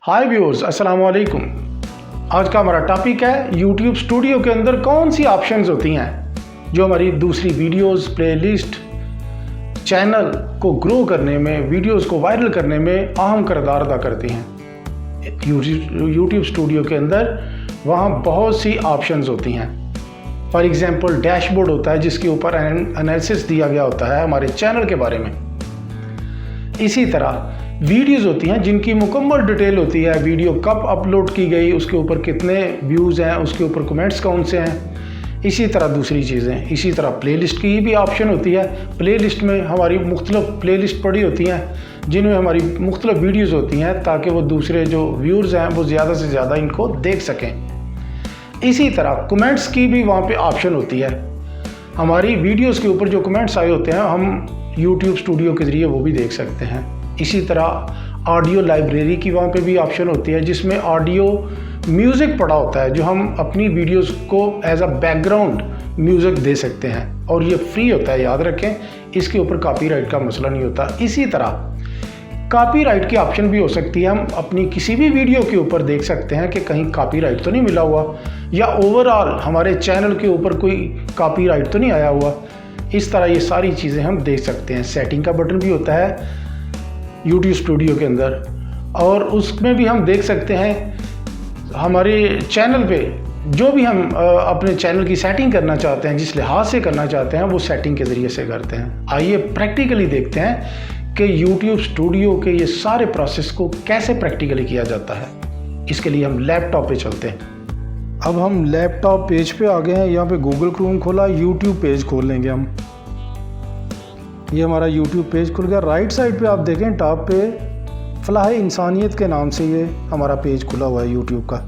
हाय viewers, अस्सलाम वालेकुम। आज का हमारा टॉपिक है यूट्यूब स्टूडियो के अंदर कौन सी ऑप्शंस होती हैं जो हमारी दूसरी वीडियोस, प्लेलिस्ट, चैनल को ग्रो करने में, वीडियोस को वायरल करने में अहम किरदार अदा करती हैं। यूट्यूब स्टूडियो के अंदर वहाँ बहुत सी ऑप्शंस होती हैं। फॉर एग्जांपल डैशबोर्ड होता है जिसके ऊपर एनालिसिस दिया गया होता है हमारे चैनल के बारे में। इसी तरह वीडियोज़ होती हैं जिनकी मुकम्मल डिटेल होती है, वीडियो कब अपलोड की गई, उसके ऊपर कितने व्यूज़ हैं, उसके ऊपर कमेंट्स कौन से हैं। इसी तरह दूसरी चीज़ें, इसी तरह प्लेलिस्ट की भी ऑप्शन होती है। प्लेलिस्ट में हमारी मुख्तलिफ प्लेलिस्ट पड़ी होती हैं जिनमें हमारी मुख्तलिफ वीडियोज़ होती हैं ताकि वो दूसरे जो व्यूअर्स हैं वो ज़्यादा से ज़्यादा इनको देख सकें। इसी तरह कमेंट्स की भी वहाँ पे ऑप्शन होती है। हमारी वीडियोज़ के ऊपर जो कमेंट्स आए होते हैं हम यूट्यूब स्टूडियो के ज़रिए वो भी देख सकते हैं। इसी तरह ऑडियो लाइब्रेरी की वहाँ पे भी ऑप्शन होती है जिसमें ऑडियो म्यूज़िक पड़ा होता है जो हम अपनी वीडियोस को एज अ बैकग्राउंड म्यूज़िक दे सकते हैं और ये फ्री होता है, याद रखें। इसके ऊपर कॉपीराइट का मसला नहीं होता। इसी तरह कॉपीराइट की ऑप्शन भी हो सकती है। हम अपनी किसी भी वीडियो के ऊपर देख सकते हैं कि कहीं कॉपीराइट तो नहीं मिला हुआ या ओवरऑल हमारे चैनल के ऊपर कोई कॉपीराइट तो नहीं आया हुआ। इस तरह ये सारी चीज़ें हम देख सकते हैं। सेटिंग का बटन भी होता है यूट्यूब स्टूडियो के अंदर और उसमें भी हम देख सकते हैं हमारे चैनल पे जो भी हम अपने चैनल की सेटिंग करना चाहते हैं, जिस लिहाज से करना चाहते हैं वो सेटिंग के ज़रिए से करते हैं। आइए प्रैक्टिकली देखते हैं कि यूट्यूब स्टूडियो के ये सारे प्रोसेस को कैसे प्रैक्टिकली किया जाता है। इसके लिए हम लैपटॉप पे चलते हैं। अब हम लैपटॉप पेज पे आ गए हैं। यहाँ पे गूगल क्रोम खोला, यूट्यूब पेज खोल लेंगे हम। ये हमारा YouTube पेज खुल गया। राइट साइड पे आप देखें टॉप पे फलाह इंसानियत के नाम से ये हमारा पेज खुला हुआ है YouTube का।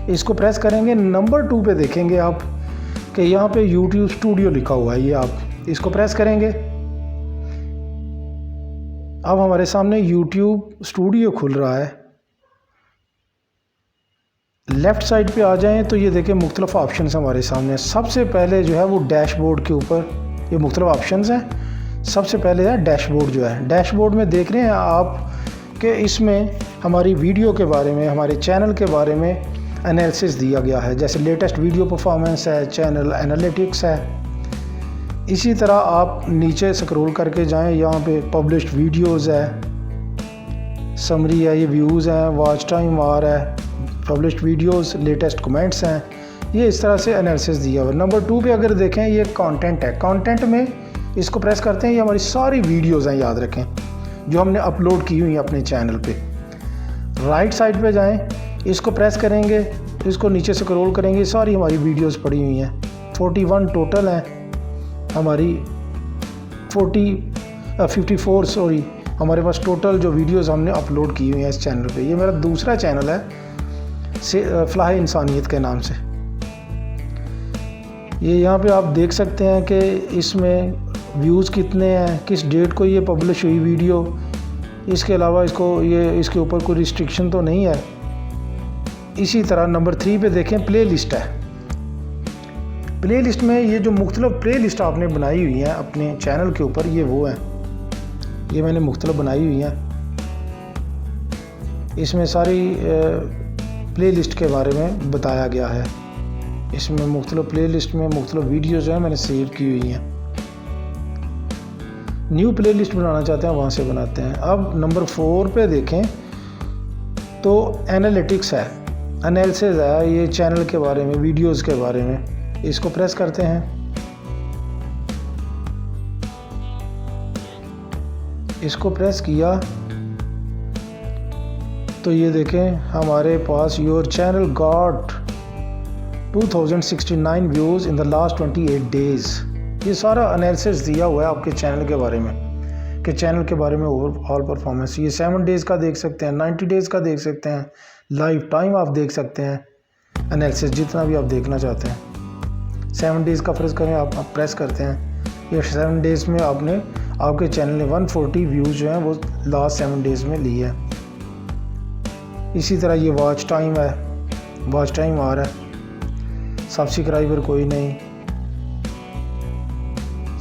इसको प्रेस करेंगे, नंबर 2 पे देखेंगे आप कि यहाँ पे YouTube स्टूडियो लिखा हुआ है। ये आप इसको प्रेस करेंगे, अब हमारे सामने YouTube स्टूडियो खुल रहा है। लेफ़्ट साइड पे आ जाएं तो ये देखें मुख्तलिफ ऑप्शंस हमारे सामने। सबसे पहले जो है वो डैशबोर्ड के ऊपर ये मुख्तलिफ ऑप्शंस हैं। सबसे पहले है डैशबोर्ड। जो है डैशबोर्ड में देख रहे हैं आप कि इसमें हमारी वीडियो के बारे में, हमारे चैनल के बारे में एनालिसिस दिया गया है। जैसे लेटेस्ट वीडियो परफॉर्मेंस है, चैनल एनालिटिक्स है। इसी तरह आप नीचे स्क्रॉल करके जाएं, यहाँ पे पब्लिश्ड वीडियोस है, समरी है, ये व्यूज़ हैं, वॉच टाइम आर है, पब्लिश्ड वीडियोस, लेटेस्ट कमेंट्स हैं। ये इस तरह से एनालिसिस दिया हुआ है। नंबर 2 पे अगर देखें ये कंटेंट है। कंटेंट में इसको प्रेस करते हैं, ये हमारी सारी वीडियोज़ हैं, याद रखें, जो हमने अपलोड की हुई हैं अपने चैनल पे। राइट साइड पे जाएं, इसको प्रेस करेंगे, इसको नीचे स्क्रॉल करेंगे, सारी हमारी वीडियोज़ पड़ी हुई हैं। 41 टोटल हैं हमारी, 54 सॉरी हमारे पास टोटल जो वीडियोज़ हमने अपलोड की हुई हैं इस चैनल पे। ये मेरा दूसरा चैनल है फलाह इंसानियत के नाम से। ये यहाँ पे आप देख सकते हैं कि इसमें व्यूज़ कितने हैं, किस डेट को ये पब्लिश हुई वीडियो। इसके अलावा इसके ऊपर कोई रिस्ट्रिक्शन तो नहीं है। इसी तरह नंबर 3 पे देखें प्लेलिस्ट है। प्लेलिस्ट में ये जो मुख्तलिफ प्लेलिस्ट आपने बनाई हुई हैं अपने चैनल के ऊपर, ये वो हैं, ये मैंने मुख्तलिफ बनाई हुई हैं। इसमें सारी प्लेलिस्ट के बारे में बताया गया है। इसमें मुख्तलिफ प्लेलिस्ट में मुख्तलिफ वीडियोज़ जो है मैंने सेव की हुई हैं। न्यू प्लेलिस्ट बनाना चाहते हैं वहाँ से बनाते हैं। अब नंबर 4 पे देखें तो एनालिटिक्स है, एनालिसिस है, ये चैनल के बारे में, वीडियोज़ के बारे में। इसको प्रेस करते हैं, इसको प्रेस किया तो ये देखें हमारे पास your channel got 2069 views in the last 28 days. ये सारा एनालिसिस दिया हुआ है आपके चैनल के बारे में कि चैनल के बारे में ओवरऑल परफॉर्मेंस। ये 7 डेज़ का देख सकते हैं, 90 डेज़ का देख सकते हैं, लाइफ टाइम आप देख सकते हैं, एनालिसिस जितना भी आप देखना चाहते हैं। 7 डेज़ का फ्रेस करें, आप प्रेस करते हैं, ये 7 डेज़ में आपके चैनल ने 140 व्यूज़ जो हैं वो लास्ट 7 डेज़ में ली है। इसी तरह ये वॉच टाइम है, वॉच टाइम आ रहा है, सब्सक्राइबर कोई नहीं।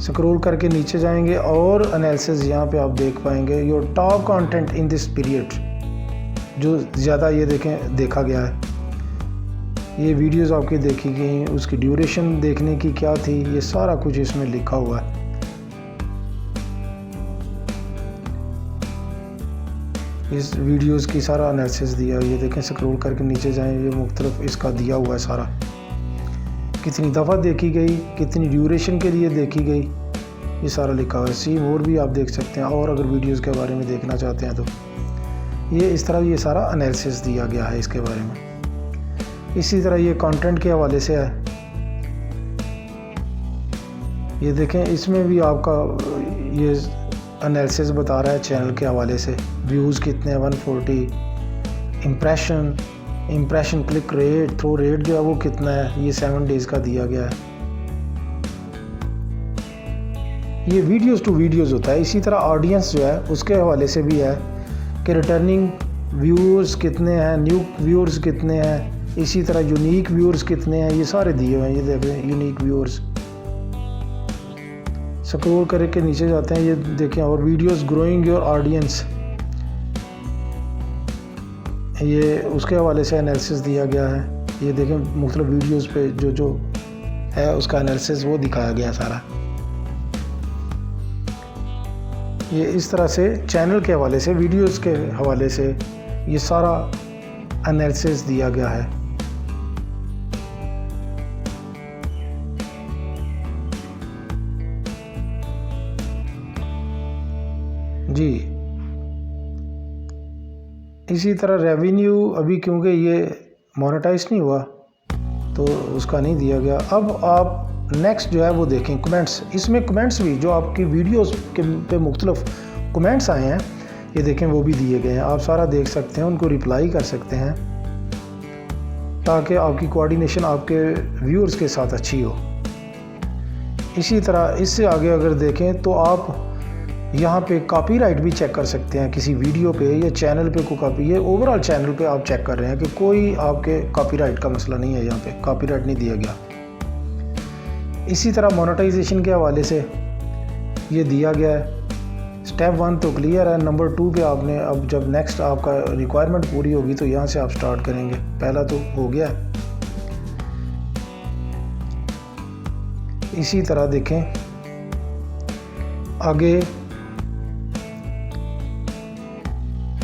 स्क्रॉल करके नीचे जाएंगे और एनालिसिस यहाँ पे आप देख पाएंगे your top content in this period. जो ज़्यादा ये देखें देखा गया है, ये वीडियोस आपकी देखी गई, उसकी ड्यूरेशन देखने की क्या थी, ये सारा कुछ इसमें लिखा हुआ है। इस वीडियोस की सारा एनालिसिस दिया, ये देखें स्क्रॉल करके नीचे जाएं, ये मुख्तलिफ इसका दिया हुआ है सारा, कितनी दफ़ा देखी गई, कितनी ड्यूरेशन के लिए देखी गई, ये सारा लिखा हुआ है। सी मोर भी आप देख सकते हैं, और अगर वीडियोस के बारे में देखना चाहते हैं तो ये इस तरह ये सारा एनालिसिस दिया गया है इसके बारे में। इसी तरह ये कंटेंट के हवाले से है, ये देखें इसमें भी आपका ये एनालिसिस बता रहा है चैनल के हवाले से, व्यूज़ कितने 140, impression click rate, through rate जो है वो कितना है, ये 7 डेज़ का दिया गया है। ये वीडियोस टू वीडियोस होता है। इसी तरह ऑडियंस जो है उसके हवाले से भी है कि रिटर्निंग व्यूअर्स कितने हैं, न्यू व्यूअर्स कितने हैं, इसी तरह यूनिक व्यूअर्स कितने हैं, ये सारे दिए हुए हैं। ये देखें यूनिक व्यूअर्स, स्क्रॉल करके नीचे जाते हैं, ये देखें, और वीडियोस ग्रोइंग योर ऑडियंस, ये उसके हवाले से एनालिसिस दिया गया है। ये देखें मुख्तलिफ वीडियोस पे जो है उसका एनालिसिस वो दिखाया गया सारा। ये इस तरह से चैनल के हवाले से, वीडियोस के हवाले से ये सारा एनालिसिस दिया गया है। जी, इसी तरह रेवेन्यू अभी क्योंकि ये मोनेटाइज नहीं हुआ तो उसका नहीं दिया गया। अब आप नेक्स्ट जो है वो देखें कमेंट्स, इसमें कमेंट्स भी जो आपकी वीडियोस के पे मुख्तलिफ कमेंट्स आए हैं, ये देखें वो भी दिए गए हैं, आप सारा देख सकते हैं, उनको रिप्लाई कर सकते हैं ताकि आपकी कोऑर्डिनेशन आपके व्यूअर्स के साथ अच्छी हो। इसी तरह इससे आगे अगर देखें तो आप यहाँ पे कॉपीराइट भी चेक कर सकते हैं किसी वीडियो पे या चैनल पे कोई कॉपी, ये ओवरऑल चैनल पे आप चेक कर रहे हैं कि कोई आपके कॉपीराइट का मसला नहीं है, यहाँ पे कॉपीराइट नहीं दिया गया। इसी तरह मोनेटाइजेशन के हवाले से ये दिया गया है। स्टेप 1 तो क्लियर है, नंबर 2 पे आपने अब जब नेक्स्ट आपका रिक्वायरमेंट पूरी होगी तो यहाँ से आप स्टार्ट करेंगे, पहला तो हो गया है। इसी तरह देखें आगे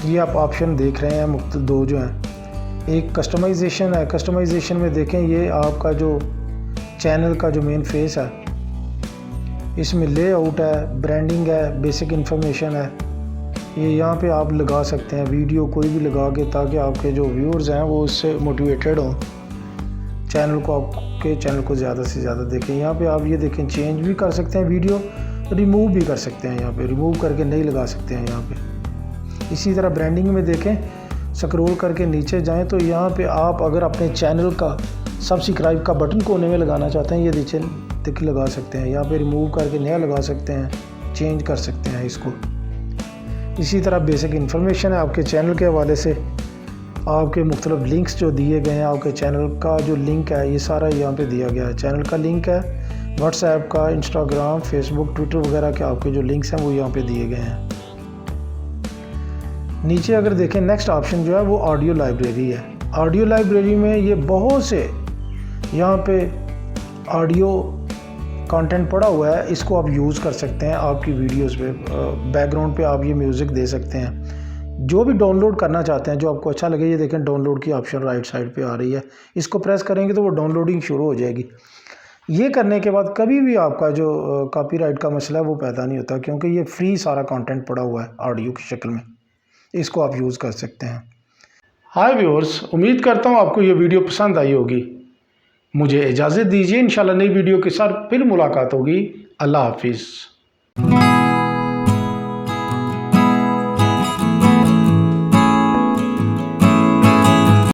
ये आप ऑप्शन देख रहे हैं, मुख्तलिफ 2 जो हैं, एक कस्टमाइजेशन है। कस्टमाइजेशन में देखें ये आपका जो चैनल का जो मेन फेस है, इसमें लेआउट है, ब्रांडिंग है, बेसिक इन्फॉर्मेशन है, ये यहाँ पे आप लगा सकते हैं वीडियो कोई भी लगा के, ताकि आपके जो व्यूअर्स हैं वो उससे मोटिवेटेड हों, चैनल को, आपके चैनल को ज़्यादा से ज़्यादा देखें। यहाँ पे आप ये देखें चेंज भी कर सकते हैं, वीडियो रिमूव भी कर सकते हैं, यहाँ पे रिमूव करके नहीं लगा सकते हैं यहाँ पे। इसी तरह ब्रांडिंग में देखें, स्क्रॉल करके नीचे जाएं तो यहाँ पे आप अगर अपने चैनल का सब्सक्राइब का बटन कोने में लगाना चाहते हैं, ये नीचे लगा सकते हैं, यहाँ पे रिमूव करके नया लगा सकते हैं, चेंज कर सकते हैं इसको। इसी तरह बेसिक इन्फॉर्मेशन है आपके चैनल के हवाले से, आपके मुख्तलिफ लिंक्स जो दिए गए हैं, आपके चैनल का जो लिंक है ये सारा यहाँ पे दिया गया है। चैनल का लिंक है, व्हाट्सएप का, इंस्टाग्राम, फेसबुक, ट्विटर वगैरह के आपके जो लिंक्स हैं वो यहाँ पे दिए गए हैं। नीचे अगर देखें नेक्स्ट ऑप्शन जो है वो ऑडियो लाइब्रेरी है। ऑडियो लाइब्रेरी में ये बहुत से यहाँ पे ऑडियो कंटेंट पड़ा हुआ है, इसको आप यूज़ कर सकते हैं आपकी वीडियोस पे। बैकग्राउंड पे आप ये म्यूज़िक दे सकते हैं, जो भी डाउनलोड करना चाहते हैं, जो आपको अच्छा लगे। ये देखें डाउनलोड की ऑप्शन राइट साइड पे आ रही है, इसको प्रेस करेंगे तो वो डाउनलोडिंग शुरू हो जाएगी। ये करने के बाद कभी भी आपका जो कॉपीराइट का मसला है वो पैदा नहीं होता, क्योंकि ये फ्री सारा कंटेंट पड़ा हुआ है ऑडियो की शक्ल में, इसको आप यूज़ कर सकते हैं। हाय व्यूअर्स, उम्मीद करता हूँ आपको ये वीडियो पसंद आई होगी। मुझे इजाज़त दीजिए, इंशाल्लाह नई वीडियो के साथ फिर मुलाकात होगी। अल्लाह हाफिज़।